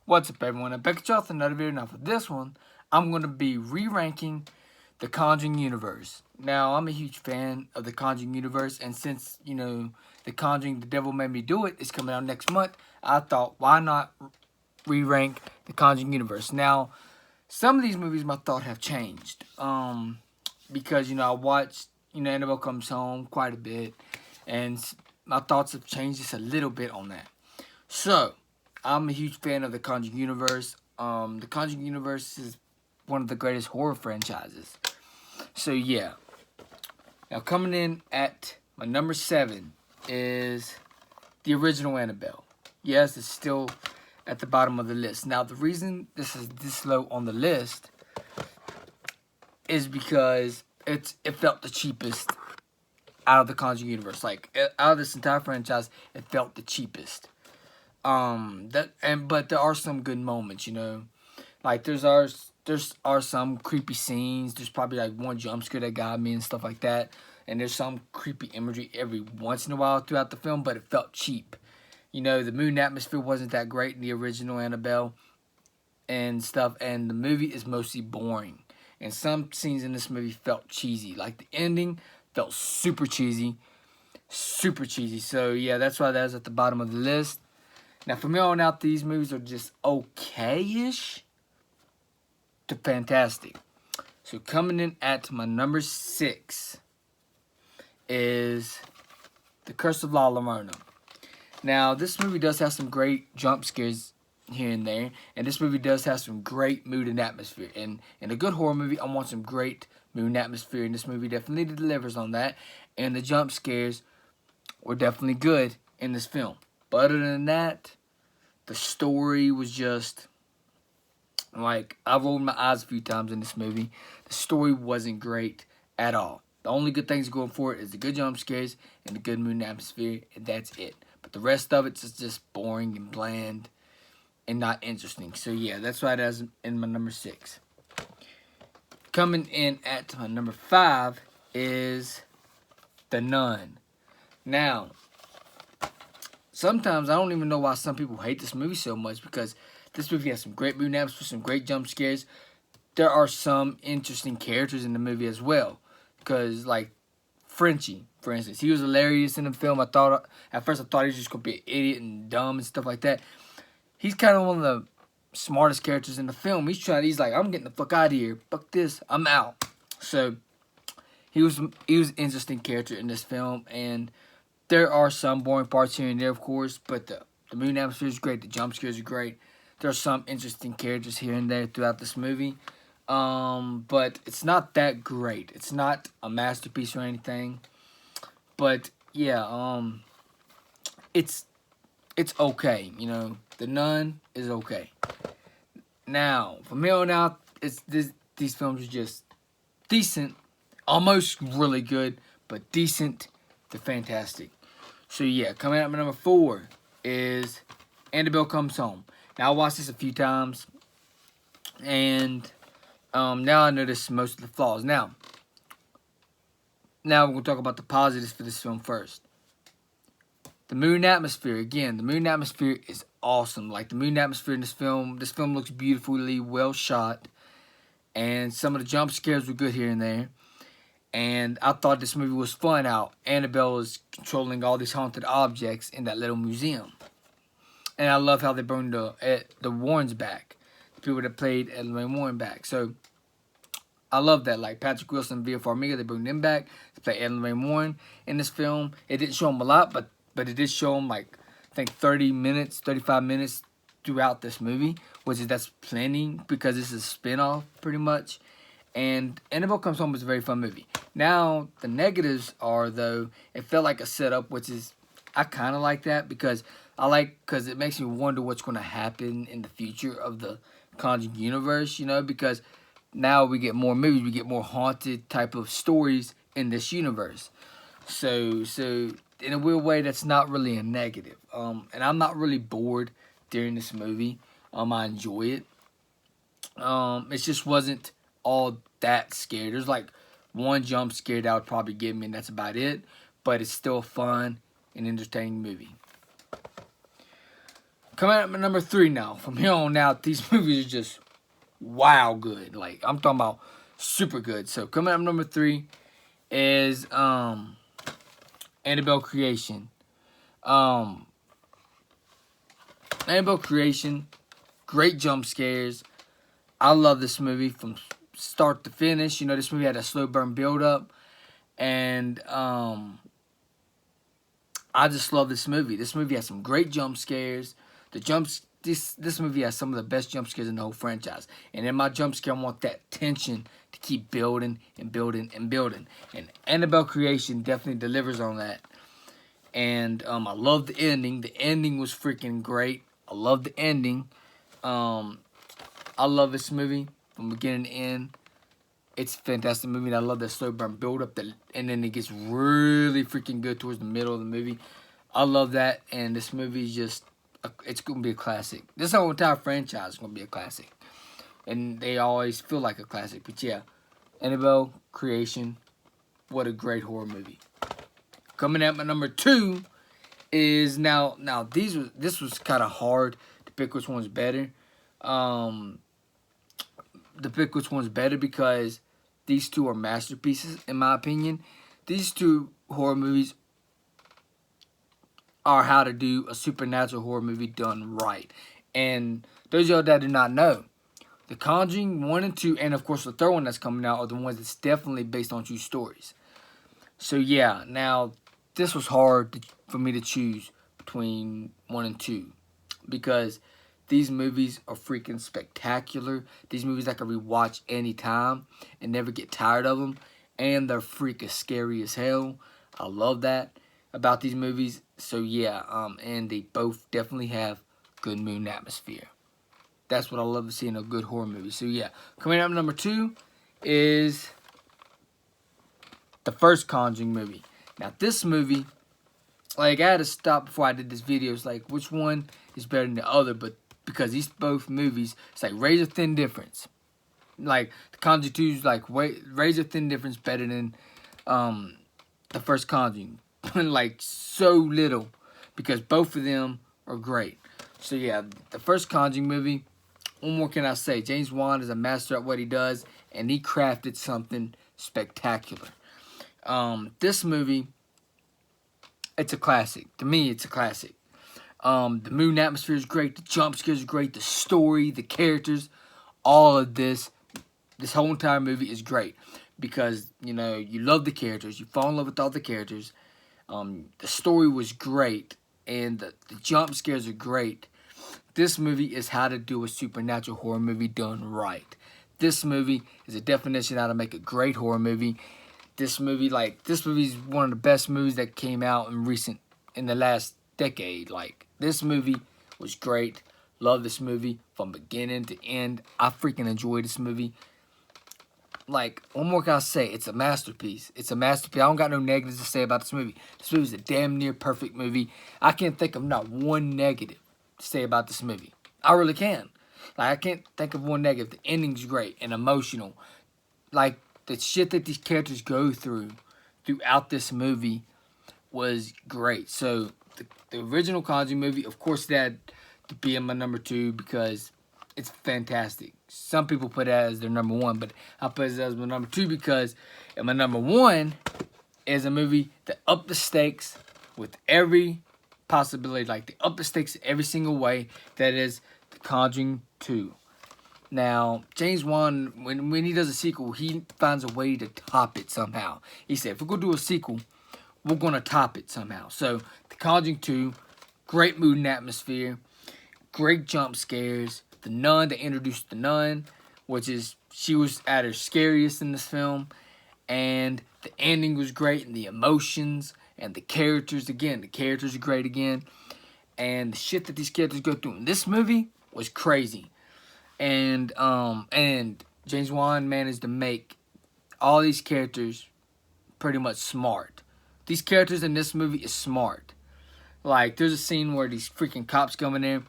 What's up, everyone? I'm back with another video. Now, for this one, I'm going to be re-ranking the Conjuring universe. Now, I'm a huge fan of the Conjuring universe, and since, the Conjuring The Devil Made Me Do It is coming out next month, I thought, why not re-rank the Conjuring universe? Now, some of these movies, my thought have changed. Because, I watched, Annabelle Comes Home quite a bit, and my thoughts have changed just a little bit on that. So, I'm a huge fan of the Conjuring universe. The Conjuring universe is one of the greatest horror franchises. So, yeah. Now, coming in at my number 7 is the original Annabelle. Yes, it's still at the bottom of the list. Now, the reason this is this low on the list is because it felt the cheapest out of the Conjuring universe. Like, out of this entire franchise, it felt the cheapest. But there are some good moments, like there are some creepy scenes. There's probably like one jump scare that got me and stuff like that, and there's some creepy imagery every once in a while throughout the film, but it felt cheap. The moon atmosphere wasn't that great in the original Annabelle and stuff, and the movie is mostly boring, and some scenes in this movie felt cheesy. Like the ending felt super cheesy. So yeah, that's why that's at the bottom of the list. Now, from here on out, these movies are just okay-ish to fantastic. So, coming in at my number 6 is The Curse of La Llorona. Now, this movie does have some great jump scares here and there, and this movie does have some great mood and atmosphere. And in a good horror movie, I want some great mood and atmosphere, and this movie definitely delivers on that. And the jump scares were definitely good in this film. But other than that, the story was just, like, I rolled my eyes a few times in this movie. The story wasn't great at all. The only good things going for it is the good jump scares and the good mood and atmosphere, and that's it. But the rest of it's just boring and bland and not interesting. So, yeah, that's why it is in my number 6. Coming in at my number 5 is The Nun. Now, sometimes I don't even know why some people hate this movie so much, because this movie has some great mood naps, some great jump scares. There are some interesting characters in the movie as well. Because, like, Frenchie, for instance, he was hilarious in the film. At first I thought he was just going to be an idiot and dumb and stuff like that. He's kind of one of the smartest characters in the film. He's like, I'm getting the fuck out of here. Fuck this. I'm out. So, he was an interesting character in this film, and there are some boring parts here and there, of course, but the mood atmosphere is great. The jump scares are great. There are some interesting characters here and there throughout this movie. But it's not that great. It's not a masterpiece or anything. But, yeah, it's okay, The Nun is okay. Now, from here on out, these films are just decent, almost really good, but decent to fantastic. So, yeah, coming out my number 4 is Annabelle Comes Home. Now, I watched this a few times, and now I notice most of the flaws. Now we're going to talk about the positives for this film first. The mood and atmosphere. Again, the mood and atmosphere is awesome. Like, the mood and atmosphere in this film looks beautifully well shot, and some of the jump scares were good here and there. And I thought this movie was fun how Annabelle is controlling all these haunted objects in that little museum. And I love how they bring the Warrens back. The people that played Ed and Lorraine Warren back. So, I love that. Like, Patrick Wilson and Via Farmiga, they bring them back to play Ed and Lorraine Warren in this film. It didn't show them a lot, but it did show them, like, I think 35 minutes throughout this movie. That's plenty, because this is a spin-off, pretty much. And Annabelle Comes Home was a very fun movie. Now, the negatives are, though, it felt like a setup, which is, I kind of like that, because it makes me wonder what's going to happen in the future of the Conjuring universe, because now we get more movies, we get more haunted type of stories in this universe. So in a weird way, that's not really a negative. And I'm not really bored during this movie. I enjoy it. It just wasn't all that scared. There's like one jump scare that would probably give me, and that's about it. But it's still a fun and entertaining movie. Coming up at number 3 now. From here on out, these movies are just wow good. Like, I'm talking about super good. So, coming up number 3 is Annabelle Creation. Annabelle Creation, great jump scares. I love this movie from start to finish. You know, this movie had a slow burn build up. And I just love this movie. This movie has some great jump scares. This movie has some of the best jump scares in the whole franchise. And in my jump scare, I want that tension to keep building and building and building. And Annabelle Creation definitely delivers on that. And I love the ending. The ending was freaking great. I love the ending. I love this movie from beginning to end. It's a fantastic movie. And I love that slow burn build up, and then it gets really freaking good towards the middle of the movie. I love that, and this movie is just, it's going to be a classic. This whole entire franchise is going to be a classic. And they always feel like a classic. But yeah, Annabelle Creation, what a great horror movie. Coming at my number 2 is this was kind of hard to pick which one's better. To pick which one's better because these two are masterpieces in my opinion. These two horror movies are how to do a supernatural horror movie done right. And those of y'all that do not know, The Conjuring 1 and 2, and of course the third one that's coming out, are the ones that's definitely based on true stories. So yeah, now this was hard for me to choose between 1 and 2 because these movies are freaking spectacular. These movies I can rewatch anytime and never get tired of them. And they're freaking scary as hell. I love that about these movies. So yeah, and they both definitely have good mood atmosphere. That's what I love to see in a good horror movie. So yeah, coming up number 2 is the first Conjuring movie. Now this movie, like I had to stop before I did this video. It's like which one is better than the other, but because these both movies, it's like razor thin difference. Like the Conjuring 2 is like razor thin difference better than the first Conjuring. Like so little, because both of them are great. So yeah, the first Conjuring movie, what more can I say? James Wan is a master at what he does, and he crafted something spectacular. This movie, it's a classic. To me, it's a classic. The mood atmosphere is great. The jump scares are great. The story, the characters, all of this whole entire movie is great. Because, you know, you love the characters. You fall in love with all the characters. The story was great. And the jump scares are great. This movie is how to do a supernatural horror movie done right. This movie is a definition of how to make a great horror movie. This movie is one of the best movies that came out in the last decade. Like, this movie was great. Love this movie from beginning to end. I freaking enjoy this movie. Like, one more can I say, it's a masterpiece. It's a masterpiece. I don't got no negatives to say about this movie. This movie is a damn near perfect movie. I can't think of not one negative to say about this movie. I really can. Like, I can't think of one negative. The ending's great and emotional. Like, the shit that these characters go throughout this movie was great. So, the original Conjuring movie, of course, that had to be in my number 2 because it's fantastic. Some people put it as their number 1, but I put it as my number 2 because my number 1 is a movie that upped the stakes with every possibility. Like, they up the stakes every single way. That is The Conjuring 2. Now, James Wan, when he does a sequel, he finds a way to top it somehow. He said, if we're going to do a sequel, we're going to top it somehow. So, The Conjuring 2, great mood and atmosphere, great jump scares. The Nun, they introduced the Nun, which is, she was at her scariest in this film. And the ending was great, and the emotions, and the characters, again, the characters are great again. And the shit that these characters go through in this movie was crazy. And James Wan managed to make all these characters pretty much smart. These characters in this movie is smart. Like, there's a scene where these freaking cops come in there,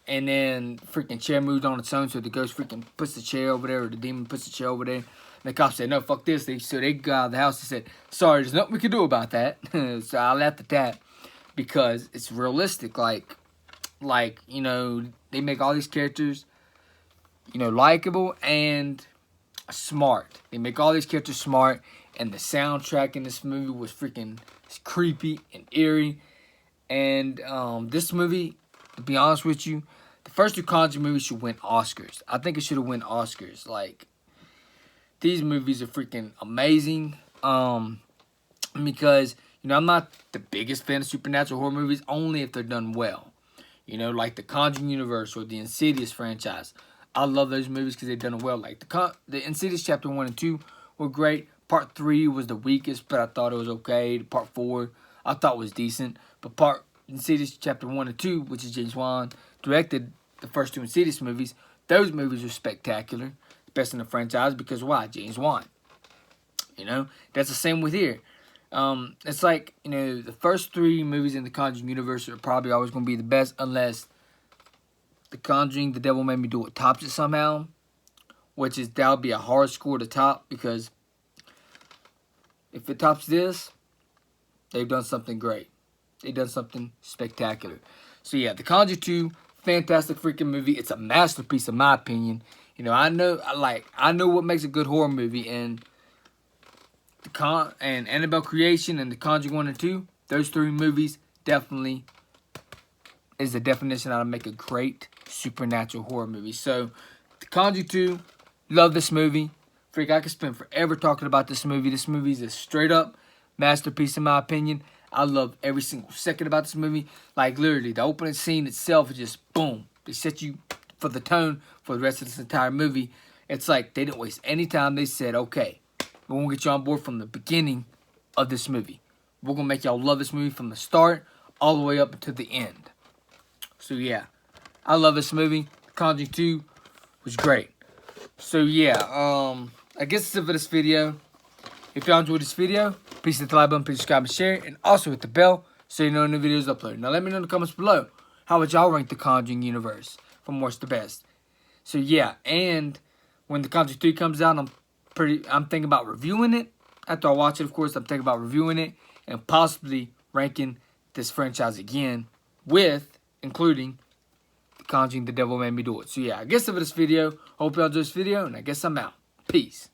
and then freaking chair moves on its own, so the ghost freaking puts the chair over there, or the demon puts the chair over there. And the cops said, no, fuck this. So they got out of the house and said, sorry, there's nothing we can do about that. So I laughed at that. because it's realistic. Like you know, they make all these characters, you know, likable and smart. They make all these characters smart, and the soundtrack in this movie was freaking creepy and eerie. And this movie, to be honest with you, the first two Conjuring movies should win Oscars. I think it should have won Oscars. Like, these movies are freaking amazing. Because, you know, I'm not the biggest fan of supernatural horror movies, only if they're done well. You know, like the Conjuring universe or the Insidious franchise. I love those movies because they've done it well. Like the Insidious Chapter 1 and 2 were great. Part 3 was the weakest, but I thought it was okay. Part 4 I thought was decent. But Insidious Chapter 1 and 2, which is James Wan, directed the first two Insidious movies. Those movies were spectacular. Best in the franchise because why? James Wan. You know, that's the same with here. It's like, you know, the first three movies in the Conjuring universe are probably always going to be the best unless The Conjuring, The Devil Made Me Do It tops it somehow. Which is, that'll be a hard score to top because if it tops this, they've done something great. They've done something spectacular. So yeah, The Conjuring 2, fantastic freaking movie. It's a masterpiece in my opinion. You know, I know what makes a good horror movie, and Annabelle Creation and The Conjuring 1 and 2, those three movies definitely is the definition how to make a great supernatural horror movie. So, The Conjuring 2, love this movie. Freak, I could spend forever talking about this movie. This movie is a straight up masterpiece in my opinion. I love every single second about this movie. Like, literally, the opening scene itself is just boom. They set you for the tone for the rest of this entire movie. It's like they didn't waste any time. They said, okay, we're going to get you on board from the beginning of this movie. We're going to make y'all love this movie from the start all the way up to the end. So, yeah, I love this movie. Conjuring 2 was great. So, yeah, I guess that's it for this video. If y'all enjoyed this video, please hit the like button, please subscribe and share it, and also hit the bell so you know when the videos uploaded. Now, let me know in the comments below, how would y'all rank the Conjuring universe from worst to best? So, yeah, and when the Conjuring 3 comes out, I'm thinking about reviewing it. After I watch it, of course, I'm thinking about reviewing it and possibly ranking this franchise again including The Conjuring, The Devil Made Me Do It. So, yeah, I guess that's it for this video. Hope y'all enjoyed this video, and I guess I'm out. Peace.